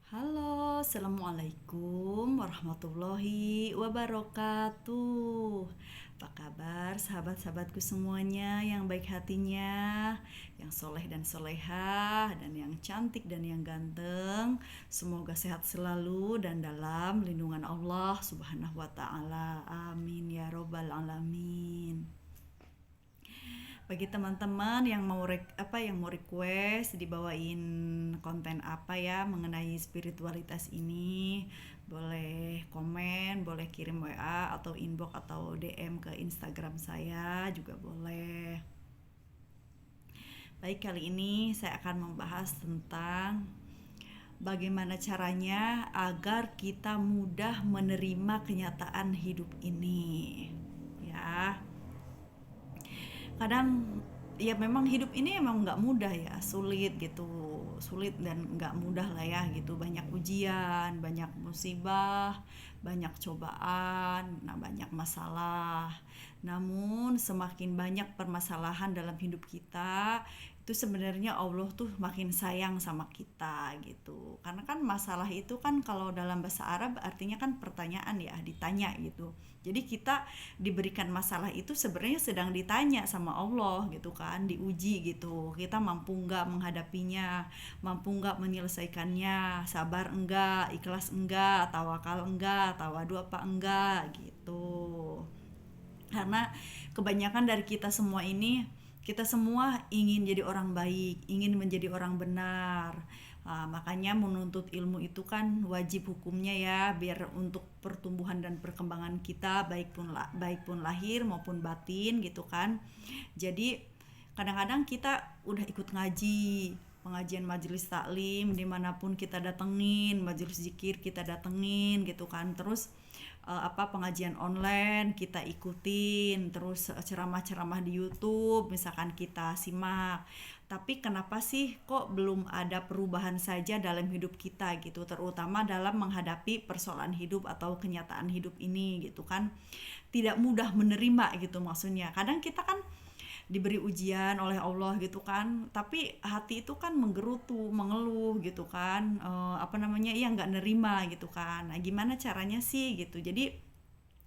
Halo, Assalamualaikum warahmatullahi wabarakatuh. Apa kabar sahabat-sahabatku semuanya yang baik hatinya, yang soleh dan solehah, dan yang cantik dan yang ganteng. Semoga sehat selalu dan dalam lindungan Allah subhanahu wa ta'ala. Amin ya robbal alamin. Bagi teman-teman yang mau request dibawain konten apa ya mengenai spiritualitas ini, boleh komen, boleh kirim WA atau inbox atau DM ke Instagram saya juga boleh. Baik, kali ini saya akan membahas tentang bagaimana caranya agar kita mudah menerima kenyataan hidup ini. Ya, kadang ya memang hidup ini emang nggak mudah ya, sulit gitu, sulit dan nggak mudah lah ya gitu, banyak ujian, banyak musibah, banyak cobaan, nah banyak masalah. Namun semakin banyak permasalahan dalam hidup kita, itu sebenarnya Allah tuh makin sayang sama kita gitu. Karena kan masalah itu kan kalau dalam bahasa Arab artinya kan pertanyaan ya, ditanya gitu. Jadi kita diberikan masalah itu sebenarnya sedang ditanya sama Allah gitu kan, diuji gitu. Kita mampu nggak menghadapinya, mampu nggak menyelesaikannya, sabar enggak, ikhlas enggak, tawakal enggak, tawadu apa enggak gitu. Karena kebanyakan dari kita semua ini, kita semua ingin jadi orang baik, ingin menjadi orang benar. Makanya menuntut ilmu itu kan wajib hukumnya ya, biar untuk pertumbuhan dan perkembangan kita baik pun lahir maupun batin gitu kan. Jadi kadang-kadang kita udah ikut ngaji, pengajian majelis taklim dimanapun kita datengin, majelis zikir kita datengin gitu kan. Terus pengajian online kita ikutin, terus ceramah-ceramah di YouTube misalkan kita simak. Tapi kenapa sih kok belum ada perubahan saja dalam hidup kita gitu, terutama dalam menghadapi persoalan hidup atau kenyataan hidup ini gitu kan. Tidak mudah menerima gitu maksudnya. Kadang kita kan diberi ujian oleh Allah gitu kan, tapi hati itu kan menggerutu, mengeluh gitu kan, ya nggak nerima gitu kan. Nah gimana caranya sih gitu, jadi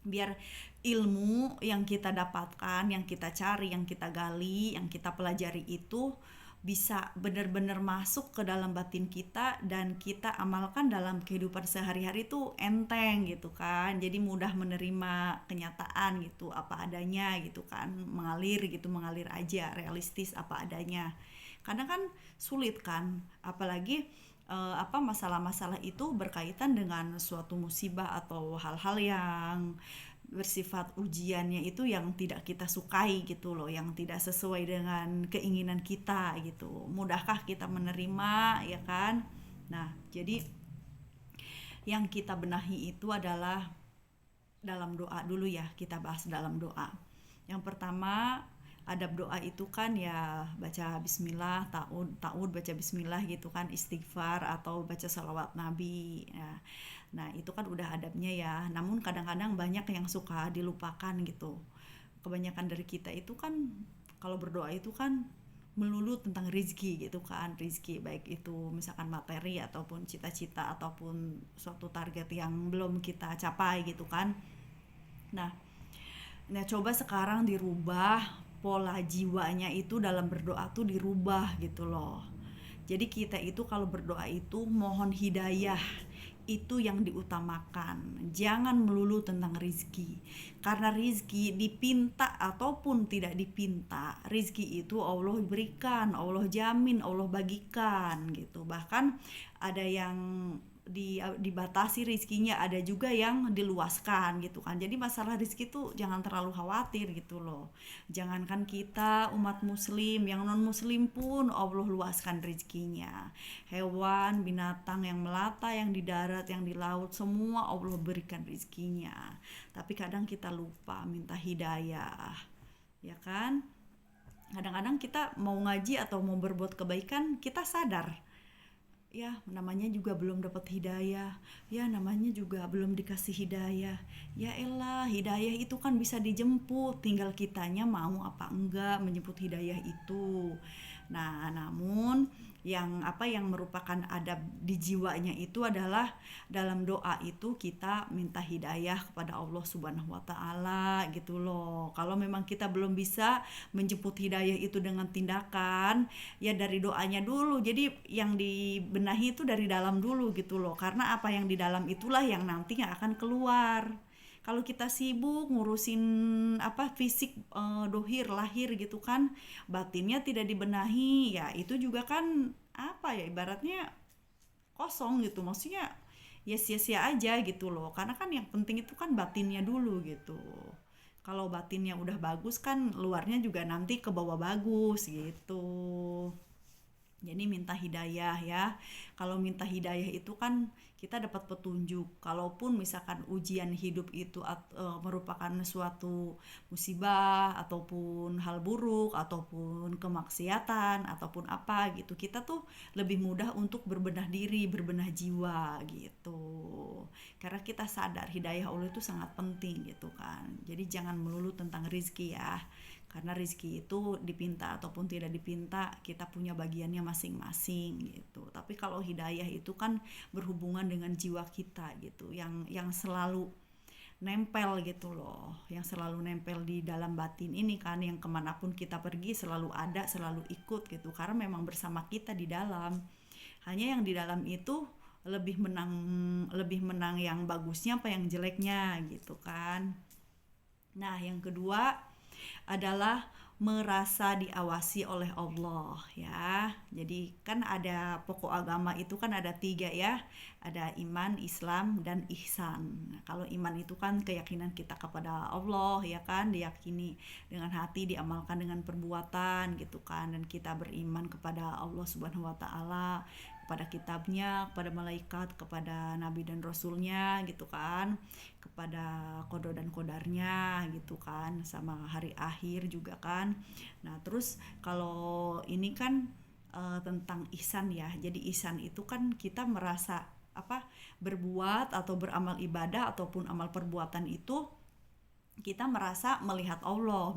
biar ilmu yang kita dapatkan, yang kita cari, yang kita gali, yang kita pelajari itu bisa benar-benar masuk ke dalam batin kita dan kita amalkan dalam kehidupan sehari-hari itu enteng gitu kan. Jadi mudah menerima kenyataan gitu apa adanya gitu kan, mengalir aja, realistis apa adanya. Karena kan sulit kan, apalagi masalah-masalah itu berkaitan dengan suatu musibah atau hal-hal yang bersifat ujiannya itu yang tidak kita sukai gitu loh, yang tidak sesuai dengan keinginan kita gitu. Mudahkah kita menerima ya kan? Nah, jadi yang kita benahi itu adalah dalam doa dulu ya, kita bahas dalam doa. Yang pertama, adab doa itu kan ya baca bismillah, ta'ud baca bismillah gitu kan, istighfar atau baca salawat nabi ya. Nah itu kan udah adabnya ya, namun kadang-kadang banyak yang suka dilupakan gitu. Kebanyakan dari kita itu kan kalau berdoa itu kan melulu tentang rizki gitu kan, rizki baik itu misalkan materi ataupun cita-cita ataupun suatu target yang belum kita capai gitu kan. Nah, nah, coba sekarang dirubah pola jiwanya itu dalam berdoa tuh dirubah gitu loh. Jadi kita itu kalau berdoa itu mohon hidayah itu yang diutamakan. Jangan melulu tentang rizki. Karena rizki dipinta ataupun tidak dipinta, rizki itu Allah berikan, Allah jamin, Allah bagikan gitu. Bahkan ada yang dibatasi rizkinya, ada juga yang diluaskan gitu kan. Jadi masalah rizki tuh jangan terlalu khawatir gitu loh. Jangankan kita umat muslim, yang non muslim pun Allah luaskan rizkinya. Hewan, binatang yang melata, yang di darat, yang di laut, semua Allah berikan rizkinya. Tapi kadang kita lupa minta hidayah, ya kan. Kadang-kadang kita mau ngaji atau mau berbuat kebaikan, kita sadar ya namanya juga belum dapat hidayah, ya namanya juga belum dikasih hidayah. Ya elah, hidayah itu kan bisa dijemput, tinggal kitanya mau apa enggak menjemput hidayah itu. Nah namun yang merupakan adab di jiwanya itu adalah dalam doa itu kita minta hidayah kepada Allah Subhanahu wa taala gitu loh. Kalau memang kita belum bisa menjemput hidayah itu dengan tindakan, ya dari doanya dulu. Jadi yang dibenahi itu dari dalam dulu gitu loh. Karena apa yang di dalam itulah yang nantinya akan keluar. Kalau kita sibuk ngurusin fisik, dohir lahir gitu kan, batinnya tidak dibenahi, ya itu juga kan ibaratnya kosong gitu, maksudnya ya sia-sia aja gitu loh, karena kan yang penting itu kan batinnya dulu gitu. Kalau batinnya udah bagus kan luarnya juga nanti ke bawah bagus gitu. Jadi minta hidayah ya. Kalau minta hidayah itu kan kita dapat petunjuk. Kalaupun misalkan ujian hidup itu merupakan suatu musibah ataupun hal buruk ataupun kemaksiatan ataupun apa gitu, kita tuh lebih mudah untuk berbenah diri, berbenah jiwa gitu. Karena kita sadar hidayah Allah itu sangat penting gitu kan. Jadi jangan melulu tentang rizki ya, karena rezeki itu dipinta ataupun tidak dipinta kita punya bagiannya masing-masing gitu. Tapi kalau hidayah itu kan berhubungan dengan jiwa kita gitu, yang selalu nempel gitu loh, yang selalu nempel di dalam batin ini kan, yang kemanapun kita pergi selalu ada, selalu ikut gitu, karena memang bersama kita di dalam. Hanya yang di dalam itu lebih menang yang bagusnya apa yang jeleknya gitu kan. Nah yang kedua adalah merasa diawasi oleh Allah ya. Jadi kan ada pokok agama itu kan ada 3 ya. Ada iman, Islam, dan ihsan. Nah, kalau iman itu kan keyakinan kita kepada Allah ya kan, diyakini dengan hati, diamalkan dengan perbuatan gitu kan, dan kita beriman kepada Allah Subhanahu wa taala, kepada kitabnya, kepada malaikat, kepada nabi dan rasulnya gitu kan, kepada kodo dan kodarnya gitu kan, sama hari akhir juga kan. Nah terus kalau ini kan tentang ihsan ya. Jadi ihsan itu kan kita merasa berbuat atau beramal ibadah ataupun amal perbuatan itu kita merasa melihat Allah,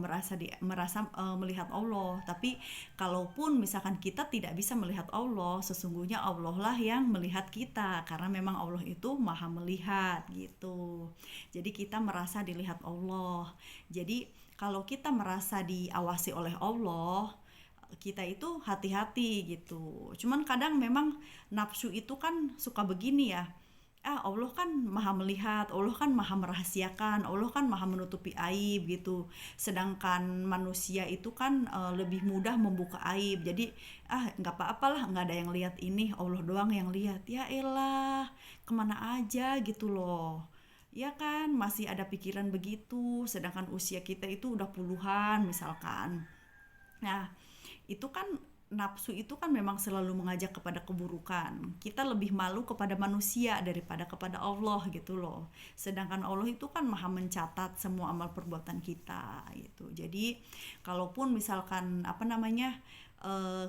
melihat Allah. Tapi kalaupun misalkan kita tidak bisa melihat Allah, sesungguhnya Allah lah yang melihat kita, karena memang Allah itu maha melihat gitu. Jadi kita merasa dilihat Allah. Jadi kalau kita merasa diawasi oleh Allah, kita itu hati-hati gitu. Cuman kadang memang nafsu itu kan suka begini ya. Allah kan maha melihat, Allah kan maha merahasiakan, Allah kan maha menutupi aib gitu. Sedangkan manusia itu kan lebih mudah membuka aib. Jadi nggak apa-apalah, nggak ada yang lihat ini, Allah doang yang lihat. Ya elah, kemana aja gitu loh. Ya kan, masih ada pikiran begitu. Sedangkan usia kita itu udah puluhan misalkan. Nah, itu kan nafsu itu kan memang selalu mengajak kepada keburukan. Kita lebih malu kepada manusia daripada kepada Allah gitu loh. Sedangkan Allah itu kan maha mencatat semua amal perbuatan kita gitu. Jadi kalaupun misalkan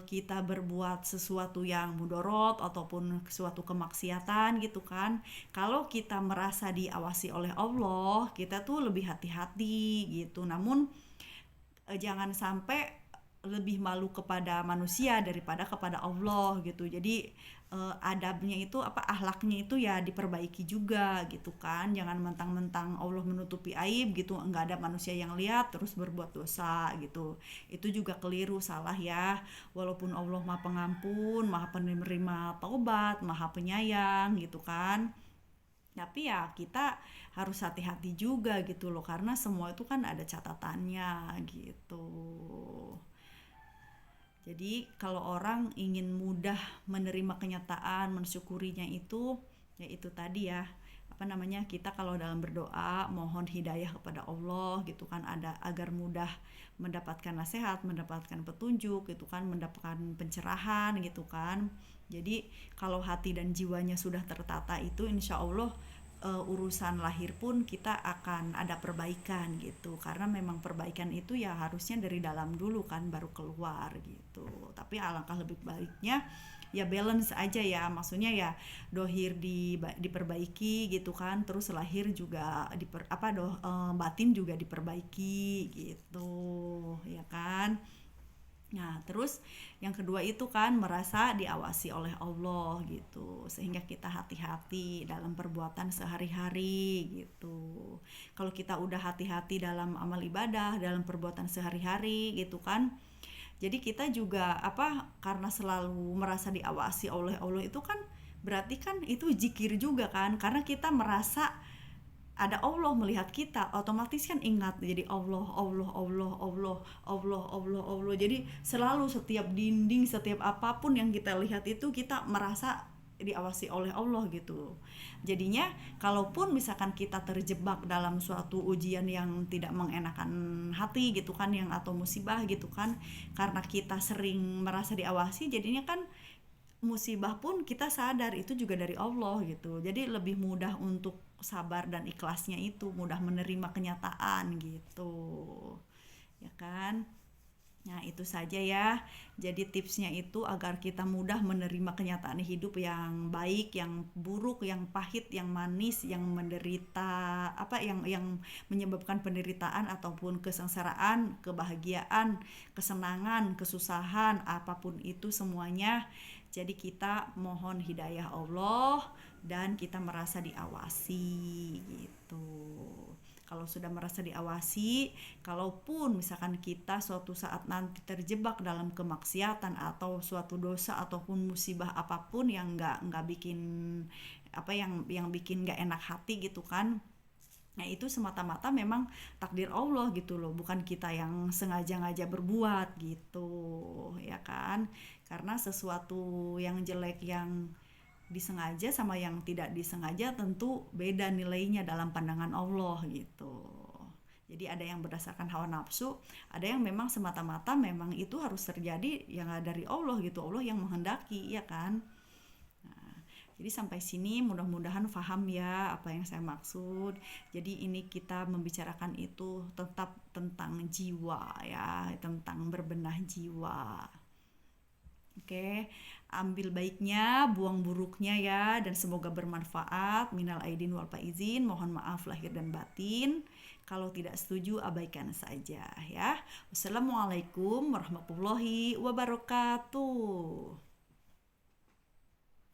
kita berbuat sesuatu yang mudorot ataupun suatu kemaksiatan gitu kan, kalau kita merasa diawasi oleh Allah, kita tuh lebih hati-hati gitu. Namun jangan sampai lebih malu kepada manusia daripada kepada Allah gitu. Jadi adabnya itu akhlaknya itu ya diperbaiki juga gitu kan. Jangan mentang-mentang Allah menutupi aib gitu, enggak ada manusia yang lihat terus berbuat dosa gitu. Itu juga keliru, salah ya. Walaupun Allah Maha Pengampun, Maha Penerima Taubat, Maha Penyayang gitu kan. Tapi ya kita harus hati-hati juga gitu loh, karena semua itu kan ada catatannya gitu. Jadi kalau orang ingin mudah menerima kenyataan, mensyukurinya itu, ya itu tadi ya, kita kalau dalam berdoa mohon hidayah kepada Allah gitu kan, ada agar mudah mendapatkan nasihat, mendapatkan petunjuk gitu kan, mendapatkan pencerahan gitu kan. Jadi kalau hati dan jiwanya sudah tertata itu, insya Allah urusan lahir pun kita akan ada perbaikan gitu, karena memang perbaikan itu ya harusnya dari dalam dulu kan baru keluar gitu. Tapi alangkah lebih baiknya ya balance aja ya, maksudnya ya dohir diperbaiki gitu kan, terus lahir juga batin juga diperbaiki gitu ya kan. Nah, terus yang kedua itu kan merasa diawasi oleh Allah gitu, sehingga kita hati-hati dalam perbuatan sehari-hari gitu. Kalau kita udah hati-hati dalam amal ibadah, dalam perbuatan sehari-hari gitu kan, jadi kita juga apa, karena selalu merasa diawasi oleh Allah itu kan berarti kan itu zikir juga kan, karena kita merasa ada Allah melihat kita, otomatis kan ingat, jadi Allah Allah Allah Allah Allah Allah Allah, jadi selalu setiap dinding, setiap apapun yang kita lihat itu kita merasa diawasi oleh Allah gitu. Jadinya kalaupun misalkan kita terjebak dalam suatu ujian yang tidak mengenakan hati gitu kan, yang atau musibah gitu kan, karena kita sering merasa diawasi, jadinya kan musibah pun kita sadar itu juga dari Allah gitu. Jadi lebih mudah untuk sabar dan ikhlasnya, itu mudah menerima kenyataan gitu. Ya kan? Nah, itu saja ya. Jadi tipsnya itu agar kita mudah menerima kenyataan hidup yang baik, yang buruk, yang pahit, yang manis, yang menderita, apa yang menyebabkan penderitaan ataupun kesengsaraan, kebahagiaan, kesenangan, kesusahan, apapun itu semuanya. Jadi kita mohon hidayah Allah dan kita merasa diawasi gitu. Kalau sudah merasa diawasi, kalaupun misalkan kita suatu saat nanti terjebak dalam kemaksiatan atau suatu dosa ataupun musibah apapun yang nggak bikin apa, yang bikin nggak enak hati gitu kan, nah itu semata-mata memang takdir Allah gitu loh, bukan kita yang sengaja-ngaja berbuat gitu, ya kan. Karena sesuatu yang jelek yang disengaja sama yang tidak disengaja tentu beda nilainya dalam pandangan Allah gitu. Jadi ada yang berdasarkan hawa nafsu, ada yang memang semata-mata memang itu harus terjadi yang dari Allah gitu, Allah yang menghendaki, ya kan. Nah, jadi sampai sini mudah-mudahan paham ya apa yang saya maksud. Jadi ini kita membicarakan itu tetap tentang jiwa ya, tentang berbenah jiwa. Oke, ambil baiknya, buang buruknya ya, dan semoga bermanfaat. Minal aidin wal faizin, mohon maaf lahir dan batin. Kalau tidak setuju, abaikan saja ya. Wassalamualaikum warahmatullahi wabarakatuh.